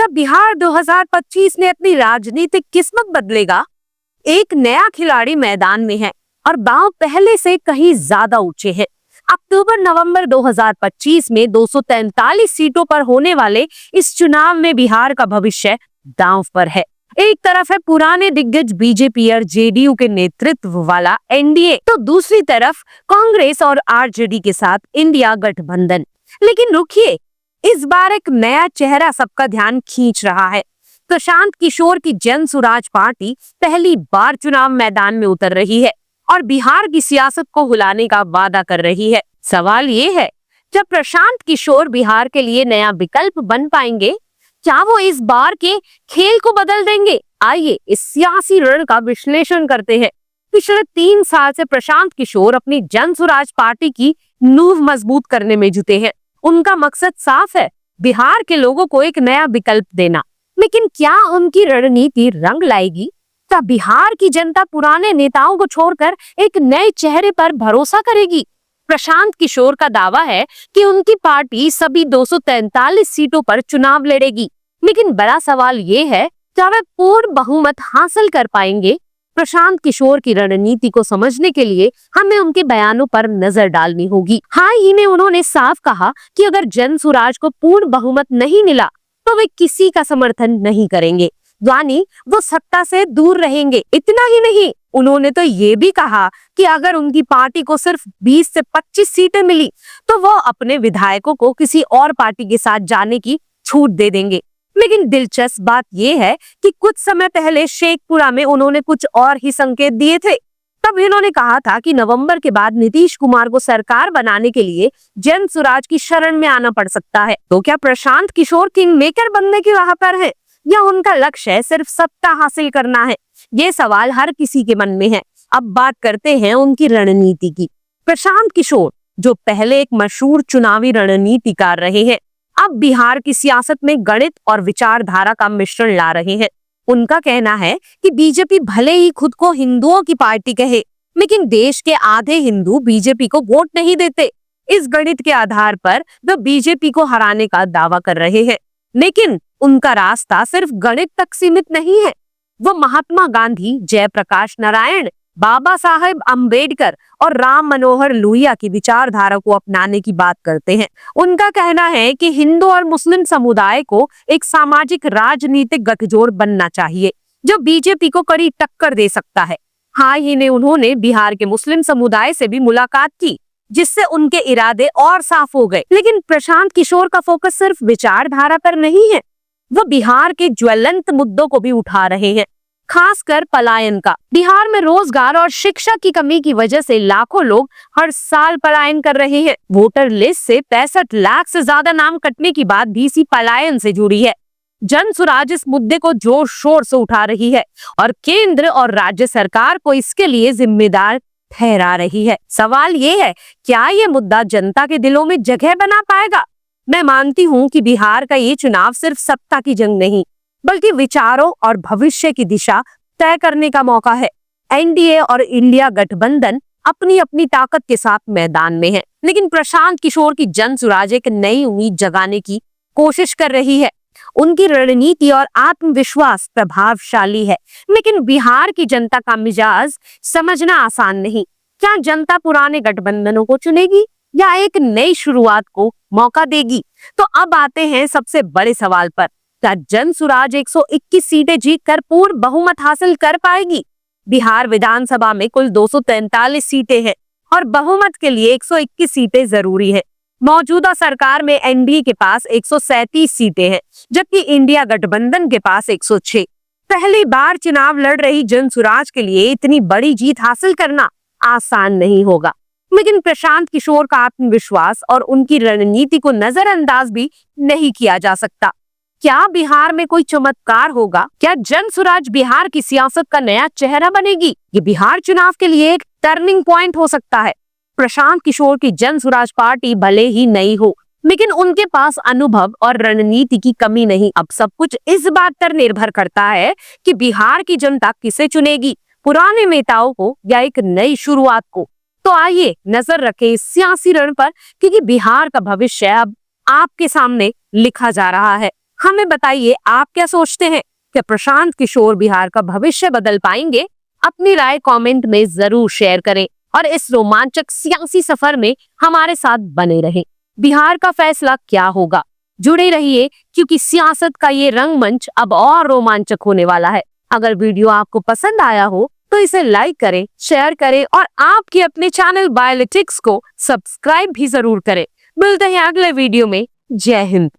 क्या बिहार 2025 में अपनी राजनीतिक किस्मत बदलेगा? एक नया खिलाड़ी मैदान में है और दांव पहले से कहीं ज्यादा ऊंचे हैं। अक्टूबर-नवंबर 2025 में 243 सीटों पर होने वाले इस चुनाव में बिहार का भविष्य दांव पर है। एक तरफ है पुराने दिग्गज बीजेपी और जेडीयू के नेतृत्व वाला एनडीए, तो दूसरी तरफ कांग्रेस और आरजेडी के साथ इंडिया गठबंधन। लेकिन रुकिए, इस बार एक नया चेहरा सबका ध्यान खींच रहा है। प्रशांत किशोर की जन सुराज पार्टी पहली बार चुनाव मैदान में उतर रही है और बिहार की सियासत को हिलाने का वादा कर रही है। सवाल ये है, जब प्रशांत किशोर बिहार के लिए नया विकल्प बन पाएंगे, क्या वो इस बार के खेल को बदल देंगे? आइए इस सियासी रण का विश्लेषण करते हैं। पिछले 3 साल से प्रशांत किशोर अपनी जन सुराज पार्टी की नींव मजबूत करने में जुटे हैं। उनका मकसद साफ है, बिहार के लोगों को एक नया विकल्प देना। लेकिन क्या उनकी रणनीति रंग लाएगी? क्या बिहार की जनता पुराने नेताओं को छोड़कर एक नए चेहरे पर भरोसा करेगी? प्रशांत किशोर का दावा है कि उनकी पार्टी सभी 243 सीटों पर चुनाव लड़ेगी। लेकिन बड़ा सवाल ये है, क्या वे पूर्ण बहुमत हासिल कर पाएंगे? प्रशांत किशोर की रणनीति को समझने के लिए हमें उनके बयानों पर नजर डालनी होगी। हाल ही में उन्होंने साफ कहा कि अगर जन सुराज को पूर्ण बहुमत नहीं मिला तो वे किसी का समर्थन नहीं करेंगे, यानी वो सत्ता से दूर रहेंगे। इतना ही नहीं, उन्होंने तो ये भी कहा कि अगर उनकी पार्टी को सिर्फ 20 से 25 सीटें मिली तो वो अपने विधायकों को किसी और पार्टी के साथ जाने की छूट दे देंगे। लेकिन दिलचस्प बात यह है कि कुछ समय पहले शेखपुरा में उन्होंने कुछ और ही संकेत दिए थे। तब इन्होंने कहा था कि नवंबर के बाद नीतीश कुमार को सरकार बनाने के लिए जन सुराज की शरण में आना पड़ सकता है। तो क्या प्रशांत किशोर किंग मेकर बनने की राह पर है या उनका लक्ष्य सिर्फ सत्ता हासिल करना है? ये सवाल हर किसी के मन में है। अब बात करते हैं उनकी रणनीति की। प्रशांत किशोर, जो पहले एक मशहूर चुनावी रणनीतिकार रहे हैं, अब बिहार की सियासत में गणित और विचारधारा का मिश्रण ला रहे हैं। उनका कहना है कि बीजेपी भले ही खुद को हिंदुओं की पार्टी कहे, लेकिन देश के आधे हिंदू बीजेपी को वोट नहीं देते। इस गणित के आधार पर वे बीजेपी को हराने का दावा कर रहे हैं। लेकिन उनका रास्ता सिर्फ गणित तक सीमित नहीं है। वो महात्मा गांधी, जयप्रकाश नारायण, बाबा साहेब अम्बेडकर और राम मनोहर लोहिया की विचारधारा को अपनाने की बात करते हैं। उनका कहना है कि हिंदू और मुस्लिम समुदाय को एक सामाजिक राजनीतिक गठजोड़ बनना चाहिए जो बीजेपी को कड़ी टक्कर दे सकता है। हाल ही में उन्होंने बिहार के मुस्लिम समुदाय से भी मुलाकात की, जिससे उनके इरादे और साफ हो गए। लेकिन प्रशांत किशोर का फोकस सिर्फ विचारधारा पर नहीं है, वो बिहार के ज्वलंत मुद्दों को भी उठा रहे हैं, खासकर पलायन का। बिहार में रोजगार और शिक्षा की कमी की वजह से लाखों लोग हर साल पलायन कर रहे हैं। वोटर लिस्ट से 65 लाख से ज्यादा नाम कटने की बात भी इसी पलायन से जुड़ी है। जन सुराज इस मुद्दे को जोर शोर से उठा रही है और केंद्र और राज्य सरकार को इसके लिए जिम्मेदार ठहरा रही है। सवाल ये है, क्या ये मुद्दा जनता के दिलों में जगह बना पाएगा? मैं मानती हूँ कि बिहार का ये चुनाव सिर्फ सत्ता की जंग नहीं, बल्कि विचारों और भविष्य की दिशा तय करने का मौका है। एनडीए और इंडिया गठबंधन अपनी अपनी ताकत के साथ मैदान में है, लेकिन प्रशांत किशोर की जन सुराज एक नई उम्मीद जगाने की कोशिश कर रही है। उनकी रणनीति और आत्मविश्वास प्रभावशाली है, लेकिन बिहार की जनता का मिजाज समझना आसान नहीं। क्या जनता पुराने गठबंधनों को चुनेगी या एक नई शुरुआत को मौका देगी? तो अब आते हैं सबसे बड़े सवाल पर, क्या जन सुराज 121 सीटें जीतकर पूर्ण बहुमत हासिल कर पाएगी? बिहार विधानसभा में कुल 243 सीटें हैं और बहुमत के लिए 121 सीटें जरूरी है। मौजूदा सरकार में एनडीए के पास 137 सीटें हैं, जबकि इंडिया गठबंधन के पास 106। पहली बार चुनाव लड़ रही जन सुराज के लिए इतनी बड़ी जीत हासिल करना आसान नहीं होगा। लेकिन प्रशांत किशोर का आत्मविश्वास और उनकी रणनीति को नजरअंदाज भी नहीं किया जा सकता। क्या बिहार में कोई चमत्कार होगा? क्या जन सुराज बिहार की सियासत का नया चेहरा बनेगी? ये बिहार चुनाव के लिए एक टर्निंग पॉइंट हो सकता है। प्रशांत किशोर की जन सुराज पार्टी भले ही नई हो, लेकिन उनके पास अनुभव और रणनीति की कमी नहीं। अब सब कुछ इस बात पर निर्भर करता है कि बिहार की जनता किसे चुनेगी, पुराने नेताओं को या एक नई शुरुआत को। तो आइए नजर रखें इस सियासी रण पर, क्योंकि बिहार का भविष्य अब आपके सामने लिखा जा रहा है। हमें बताइए, आप क्या सोचते हैं? क्या प्रशांत किशोर बिहार का भविष्य बदल पाएंगे? अपनी राय कमेंट में जरूर शेयर करें और इस रोमांचक सियासी सफर में हमारे साथ बने रहें। बिहार का फैसला क्या होगा? जुड़े रहिए, क्योंकि सियासत का ये रंगमंच अब और रोमांचक होने वाला है। अगर वीडियो आपको पसंद आया हो तो इसे लाइक करें, शेयर करें और आपके अपने चैनल बायोलिटिक्स को सब्सक्राइब भी जरूर करें। मिलते हैं अगले वीडियो में। जय हिंद।